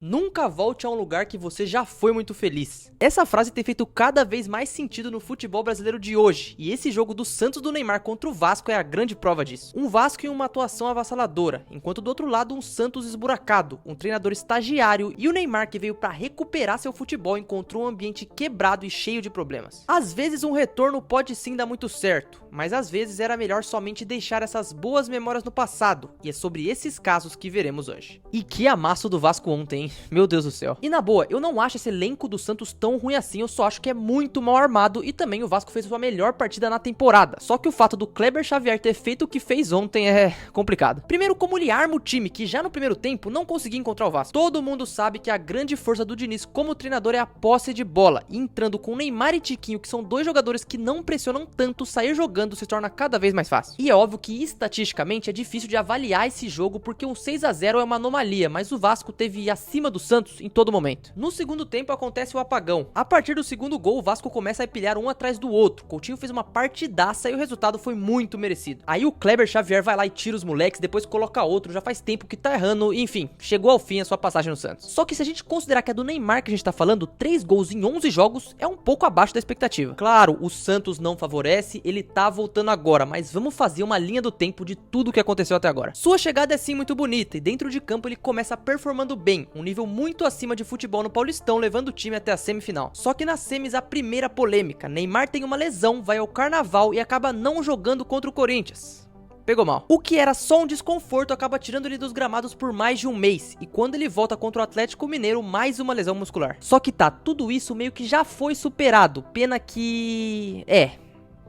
Nunca volte a um lugar que você já foi muito feliz. Essa frase tem feito cada vez mais sentido no futebol brasileiro de hoje, e esse jogo do Santos do Neymar contra o Vasco é a grande prova disso. Um Vasco em uma atuação avassaladora, enquanto do outro lado um Santos esburacado, um treinador estagiário e o Neymar que veio para recuperar seu futebol encontrou um ambiente quebrado e cheio de problemas. Às vezes um retorno pode sim dar muito certo, mas às vezes era melhor somente deixar essas boas memórias no passado, e é sobre esses casos que veremos hoje. E que amasso do Vasco ontem, hein? Meu Deus do céu. E na boa, eu não acho esse elenco do Santos tão ruim assim, eu só acho que é muito mal armado e também o Vasco fez sua melhor partida na temporada. Só que o fato do Kleber Xavier ter feito o que fez ontem é complicado. Primeiro, como ele arma o time, que já no primeiro tempo não conseguia encontrar o Vasco. Todo mundo sabe que a grande força do Diniz como treinador é a posse de bola, e entrando com Neymar e Tiquinho, que são dois jogadores que não pressionam tanto, sair jogando se torna cada vez mais fácil. E é óbvio que estatisticamente é difícil de avaliar esse jogo porque um 6-0 é uma anomalia, mas o Vasco teve acima do Santos em todo momento. No segundo tempo acontece o apagão. A partir do segundo gol, o Vasco começa a empilhar um atrás do outro. Coutinho fez uma partidaça e o resultado foi muito merecido. Aí o Kleber Xavier vai lá e tira os moleques, depois coloca outro, já faz tempo que tá errando, e, enfim, chegou ao fim a sua passagem no Santos. Só que se a gente considerar que é do Neymar que a gente tá falando, 3 gols em 11 jogos é um pouco abaixo da expectativa. Claro, o Santos não favorece, ele tá voltando agora, mas vamos fazer uma linha do tempo de tudo o que aconteceu até agora. Sua chegada é sim muito bonita e dentro de campo ele começa performando bem, um nível muito acima de futebol no Paulistão, levando o time até a semifinal. Só que nas semis a primeira polêmica, Neymar tem uma lesão, vai ao Carnaval e acaba não jogando contra o Corinthians. Pegou mal. O que era só um desconforto acaba tirando ele dos gramados por mais de um mês, e quando ele volta contra o Atlético Mineiro, mais uma lesão muscular. Só que tá, tudo isso meio que já foi superado, pena que...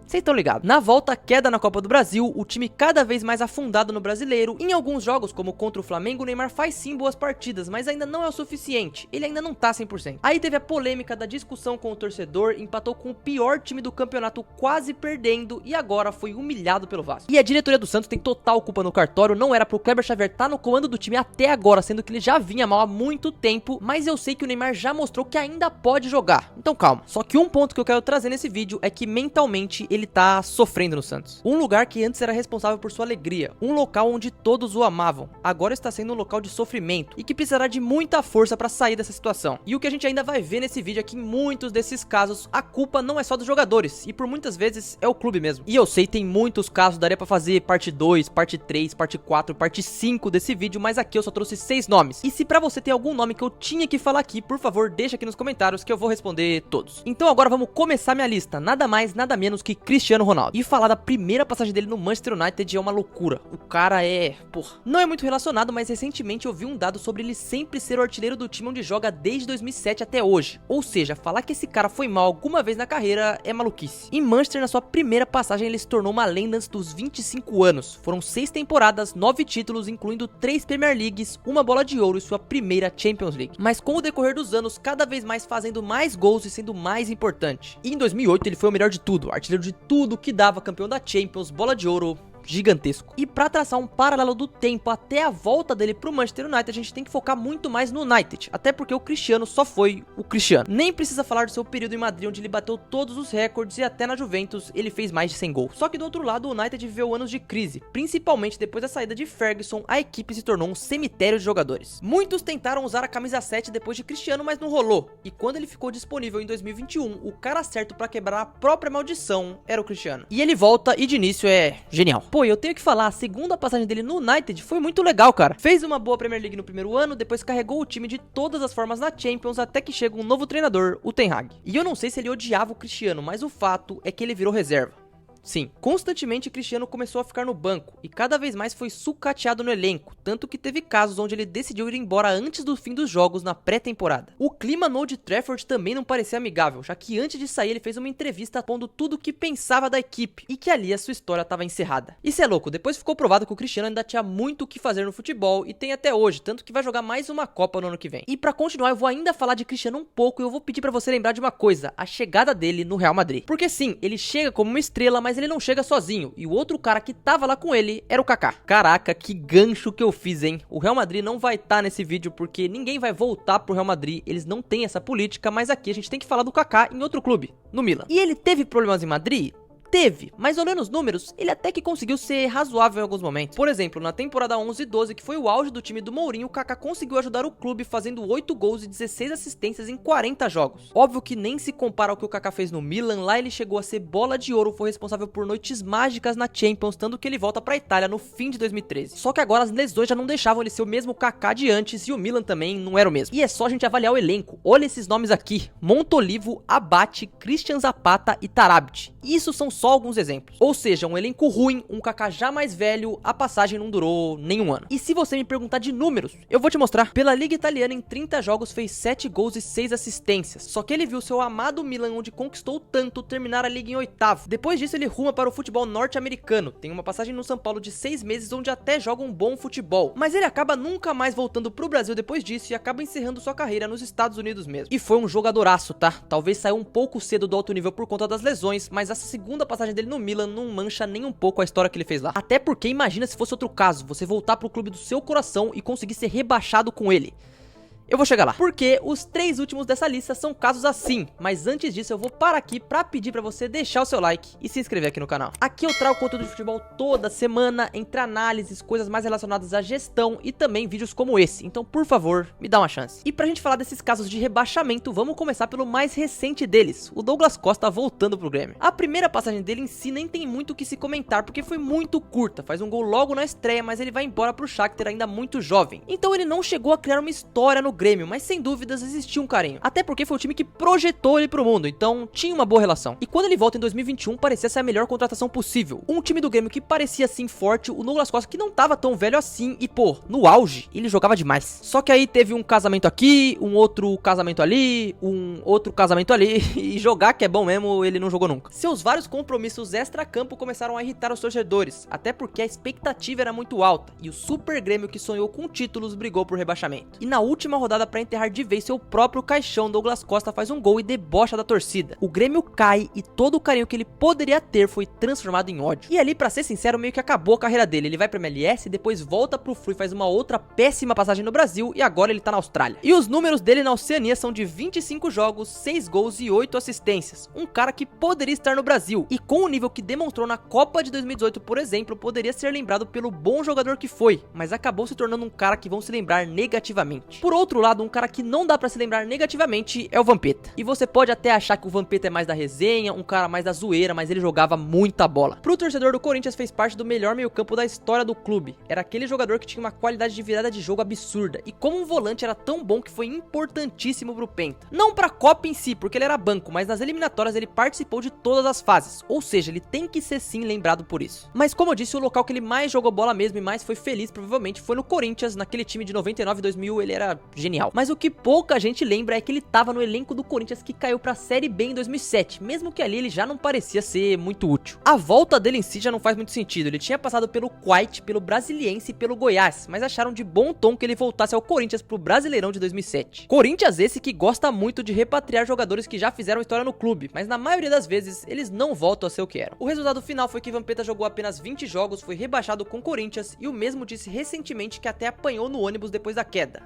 Vocês estão ligados. Na volta, queda na Copa do Brasil, o time cada vez mais afundado no Brasileiro. Em alguns jogos, como contra o Flamengo, o Neymar faz sim boas partidas, mas ainda não é o suficiente. Ele ainda não tá 100%. Aí teve a polêmica da discussão com o torcedor, empatou com o pior time do campeonato, quase perdendo, e agora foi humilhado pelo Vasco. E a diretoria do Santos tem total culpa no cartório, não era pro Kleber Xavier estar no comando do time até agora, sendo que ele já vinha mal há muito tempo, mas eu sei que o Neymar já mostrou que ainda pode jogar. Então calma. Só que um ponto que eu quero trazer nesse vídeo é que mentalmente ele tá sofrendo no Santos. Um lugar que antes era responsável por sua alegria, um local onde todos o amavam, agora está sendo um local de sofrimento e que precisará de muita força para sair dessa situação. E o que a gente ainda vai ver nesse vídeo é que em muitos desses casos a culpa não é só dos jogadores e por muitas vezes é o clube mesmo. E eu sei, tem muitos casos, daria para fazer parte 2, parte 3, parte 4, parte 5 desse vídeo, mas aqui eu só trouxe 6 nomes. E se pra você tem algum nome que eu tinha que falar aqui, por favor, deixa aqui nos comentários que eu vou responder todos. Então agora vamos começar minha lista, nada mais, nada menos que Cristiano Ronaldo. E falar da primeira passagem dele no Manchester United é uma loucura. O cara não é muito relacionado, mas recentemente eu vi um dado sobre ele sempre ser o artilheiro do time onde joga desde 2007 até hoje. Ou seja, falar que esse cara foi mal alguma vez na carreira é maluquice. Em Manchester, na sua primeira passagem, ele se tornou uma lenda antes dos 25 anos. Foram 6 temporadas, 9 títulos, incluindo 3 Premier Leagues, uma bola de ouro e sua primeira Champions League. Mas com o decorrer dos anos, cada vez mais fazendo mais gols e sendo mais importante. E em 2008 ele foi o melhor de tudo, artilheiro de tudo que dava, campeão da Champions, bola de ouro, gigantesco. E pra traçar um paralelo do tempo até a volta dele pro Manchester United, a gente tem que focar muito mais no United, até porque o Cristiano só foi o Cristiano. Nem precisa falar do seu período em Madrid, onde ele bateu todos os recordes e até na Juventus ele fez mais de 100 gols. Só que do outro lado, o United viveu anos de crise, principalmente depois da saída de Ferguson, a equipe se tornou um cemitério de jogadores. Muitos tentaram usar a camisa 7 depois de Cristiano, mas não rolou. E quando ele ficou disponível em 2021, o cara certo pra quebrar a própria maldição era o Cristiano. E ele volta e de início é genial. Pô, eu tenho que falar, a segunda passagem dele no United foi muito legal, cara. Fez uma boa Premier League no primeiro ano, depois carregou o time de todas as formas na Champions, até que chega um novo treinador, o Ten Hag. E eu não sei se ele odiava o Cristiano, mas o fato é que ele virou reserva. Sim, constantemente Cristiano começou a ficar no banco e cada vez mais foi sucateado no elenco, tanto que teve casos onde ele decidiu ir embora antes do fim dos jogos na pré-temporada. O clima no Old Trafford também não parecia amigável, já que antes de sair ele fez uma entrevista pondo tudo o que pensava da equipe e que ali a sua história estava encerrada. Isso é louco, depois ficou provado que o Cristiano ainda tinha muito o que fazer no futebol e tem até hoje, tanto que vai jogar mais uma Copa no ano que vem. E pra continuar eu vou ainda falar de Cristiano um pouco e eu vou pedir pra você lembrar de uma coisa, a chegada dele no Real Madrid. Porque sim, ele chega como uma estrela, mas ele não chega sozinho, e o outro cara que tava lá com ele era o Kaká. Caraca, que gancho que eu fiz, hein? O Real Madrid não vai estar nesse vídeo porque ninguém vai voltar pro Real Madrid, eles não têm essa política, mas aqui a gente tem que falar do Kaká em outro clube, no Milan. E ele teve problemas em Madrid? Teve, mas olhando os números, ele até que conseguiu ser razoável em alguns momentos. Por exemplo, na temporada 11 e 12, que foi o auge do time do Mourinho, o Kaká conseguiu ajudar o clube fazendo 8 gols e 16 assistências em 40 jogos. Óbvio que nem se compara ao que o Kaká fez no Milan, lá ele chegou a ser bola de ouro, foi responsável por noites mágicas na Champions, tanto que ele volta pra Itália no fim de 2013. Só que agora as lesões já não deixavam ele ser o mesmo Kaká de antes e o Milan também não era o mesmo. E é só a gente avaliar o elenco. Olha esses nomes aqui: Montolivo, Abate, Christian Zapata e Tarabt. Isso são só alguns exemplos. Ou seja, um elenco ruim, um Kaká já mais velho, a passagem não durou nenhum ano. E se você me perguntar de números, eu vou te mostrar. Pela Liga Italiana, em 30 jogos, fez 7 gols e 6 assistências. Só que ele viu seu amado Milan, onde conquistou tanto, terminar a Liga em oitavo. Depois disso, ele ruma para o futebol norte-americano. Tem uma passagem no São Paulo de 6 meses, onde até joga um bom futebol. Mas ele acaba nunca mais voltando pro Brasil depois disso e acaba encerrando sua carreira nos Estados Unidos mesmo. E foi um jogadoraço, tá? Talvez saiu um pouco cedo do alto nível por conta das lesões, mas essa segunda passagem dele no Milan não mancha nem um pouco a história que ele fez lá. Até porque imagina se fosse outro caso, você voltar pro clube do seu coração e conseguir ser rebaixado com ele. Eu vou chegar lá, porque os 3 últimos dessa lista são casos assim, mas antes disso eu vou parar aqui pra pedir pra você deixar o seu like e se inscrever aqui no canal. Aqui eu trago conteúdo de futebol toda semana, entre análises, coisas mais relacionadas à gestão e também vídeos como esse, então por favor, me dá uma chance. E pra gente falar desses casos de rebaixamento, vamos começar pelo mais recente deles, o Douglas Costa voltando pro Grêmio. A primeira passagem dele em si nem tem muito o que se comentar, porque foi muito curta, faz um gol logo na estreia, mas ele vai embora pro Shakhtar ainda muito jovem. Então ele não chegou a criar uma história no Grêmio, mas sem dúvidas existia um carinho. Até porque foi o time que projetou ele pro mundo, então tinha uma boa relação. E quando ele volta em 2021, parecia ser a melhor contratação possível. Um time do Grêmio que parecia assim forte, o Douglas Costa que não tava tão velho assim e pô, no auge, ele jogava demais. Só que aí teve um casamento aqui, um outro casamento ali, um outro casamento ali, e jogar que é bom mesmo, ele não jogou nunca. Seus vários compromissos extra-campo começaram a irritar os torcedores, até porque a expectativa era muito alta, e o Super Grêmio que sonhou com títulos brigou por rebaixamento. E na última rodada pra enterrar de vez seu próprio caixão, Douglas Costa faz um gol e debocha da torcida. O Grêmio cai e todo o carinho que ele poderia ter foi transformado em ódio. E ali, pra ser sincero, meio que acabou a carreira dele. Ele vai pra MLS, depois volta pro Flu e faz uma outra péssima passagem no Brasil e agora ele tá na Austrália. E os números dele na Oceania são de 25 jogos, 6 gols e 8 assistências. Um cara que poderia estar no Brasil e com o nível que demonstrou na Copa de 2018, por exemplo, poderia ser lembrado pelo bom jogador que foi, mas acabou se tornando um cara que vão se lembrar negativamente. Por outro lado, um cara que não dá pra se lembrar negativamente é o Vampeta. E você pode até achar que o Vampeta é mais da resenha, um cara mais da zoeira, mas ele jogava muita bola. Pro torcedor do Corinthians, fez parte do melhor meio-campo da história do clube. Era aquele jogador que tinha uma qualidade de virada de jogo absurda. E como um volante era tão bom que foi importantíssimo pro Penta. Não pra Copa em si, porque ele era banco, mas nas eliminatórias ele participou de todas as fases. Ou seja, ele tem que ser sim lembrado por isso. Mas como eu disse, o local que ele mais jogou bola mesmo e mais foi feliz provavelmente foi no Corinthians. Naquele time de 99 e 2000 ele era genial. Mas o que pouca gente lembra é que ele tava no elenco do Corinthians que caiu pra Série B em 2007, mesmo que ali ele já não parecia ser muito útil. A volta dele em si já não faz muito sentido, ele tinha passado pelo Kuwait, pelo Brasiliense e pelo Goiás, mas acharam de bom tom que ele voltasse ao Corinthians pro Brasileirão de 2007. Corinthians esse que gosta muito de repatriar jogadores que já fizeram história no clube, mas na maioria das vezes eles não voltam a ser o que eram. O resultado final foi que Vampeta jogou apenas 20 jogos, foi rebaixado com o Corinthians e o mesmo disse recentemente que até apanhou no ônibus depois da queda.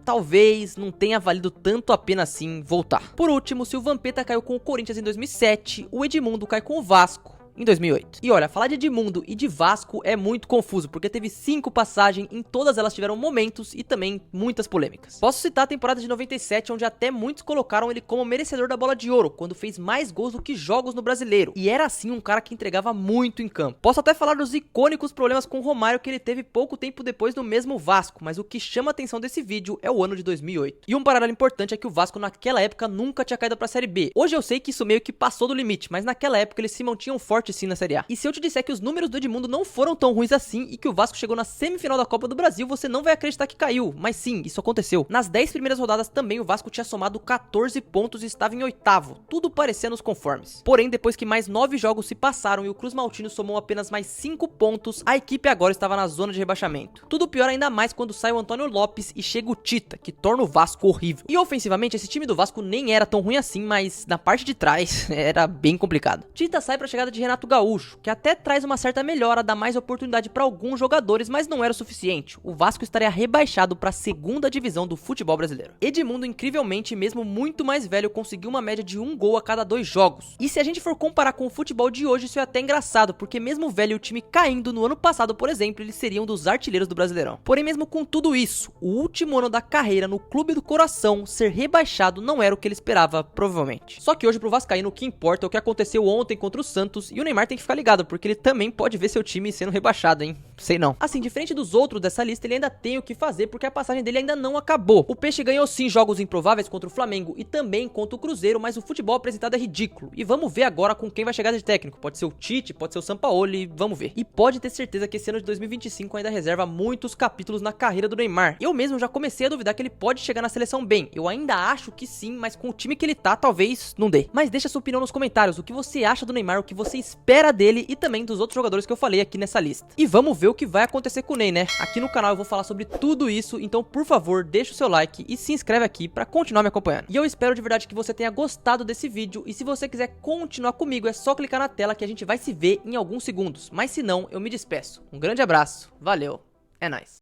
Talvez não tenha valido tanto a pena assim voltar. Por último, se o Vampeta caiu com o Corinthians em 2007, o Edmundo cai com o Vasco em 2008. E olha, falar de Edmundo e de Vasco é muito confuso, porque teve 5 passagens, em todas elas tiveram momentos e também muitas polêmicas. Posso citar a temporada de 97, onde até muitos colocaram ele como merecedor da bola de ouro, quando fez mais gols do que jogos no Brasileiro, e era assim um cara que entregava muito em campo. Posso até falar dos icônicos problemas com o Romário que ele teve pouco tempo depois no mesmo Vasco, mas o que chama a atenção desse vídeo é o ano de 2008. E um paralelo importante é que o Vasco naquela época nunca tinha caído pra Série B. Hoje eu sei que isso meio que passou do limite, mas naquela época eles se mantinham fortes sim na Série A. E se eu te disser que os números do Edmundo não foram tão ruins assim e que o Vasco chegou na semifinal da Copa do Brasil, você não vai acreditar que caiu, mas sim, isso aconteceu. Nas 10 primeiras rodadas também o Vasco tinha somado 14 pontos e estava em oitavo, tudo parecia nos conformes. Porém, depois que mais 9 jogos se passaram e o Cruz Maltino somou apenas mais 5 pontos, a equipe agora estava na zona de rebaixamento. Tudo pior ainda mais quando sai o Antônio Lopes e chega o Tita, que torna o Vasco horrível. E ofensivamente, esse time do Vasco nem era tão ruim assim, mas na parte de trás era bem complicado. Tita sai para a chegada de Renato Renato Gaúcho, que até traz uma certa melhora, dá mais oportunidade para alguns jogadores, mas não era o suficiente. O Vasco estaria rebaixado para a segunda divisão do futebol brasileiro. Edmundo, incrivelmente, mesmo muito mais velho, conseguiu uma média de 1 gol a cada 2 jogos. E se a gente for comparar com o futebol de hoje, isso é até engraçado, porque mesmo velho e o time caindo no ano passado, por exemplo, eles seriam dos artilheiros do Brasileirão. Porém, mesmo com tudo isso, o último ano da carreira no clube do coração, ser rebaixado não era o que ele esperava, provavelmente. Só que hoje pro vascaíno o que importa é o que aconteceu ontem contra o Santos, e o Neymar tem que ficar ligado, porque ele também pode ver seu time sendo rebaixado, hein? Sei não. Assim, diferente dos outros dessa lista, ele ainda tem o que fazer, porque a passagem dele ainda não acabou. O Peixe ganhou sim jogos improváveis contra o Flamengo e também contra o Cruzeiro, mas o futebol apresentado é ridículo. E vamos ver agora com quem vai chegar de técnico. Pode ser o Tite, pode ser o Sampaoli, vamos ver. E pode ter certeza que esse ano de 2025 ainda reserva muitos capítulos na carreira do Neymar. Eu mesmo já comecei a duvidar que ele pode chegar na seleção bem. Eu ainda acho que sim, mas com o time que ele tá, talvez não dê. Mas deixa sua opinião nos comentários, o que você acha do Neymar, o que você espera dele e também dos outros jogadores que eu falei aqui nessa lista. E vamos ver o que vai acontecer com o Ney, né? Aqui no canal eu vou falar sobre tudo isso, então por favor, deixa o seu like e se inscreve aqui pra continuar me acompanhando. E eu espero de verdade que você tenha gostado desse vídeo, e se você quiser continuar comigo, é só clicar na tela que a gente vai se ver em alguns segundos. Mas se não, eu me despeço. Um grande abraço, valeu, é nóis.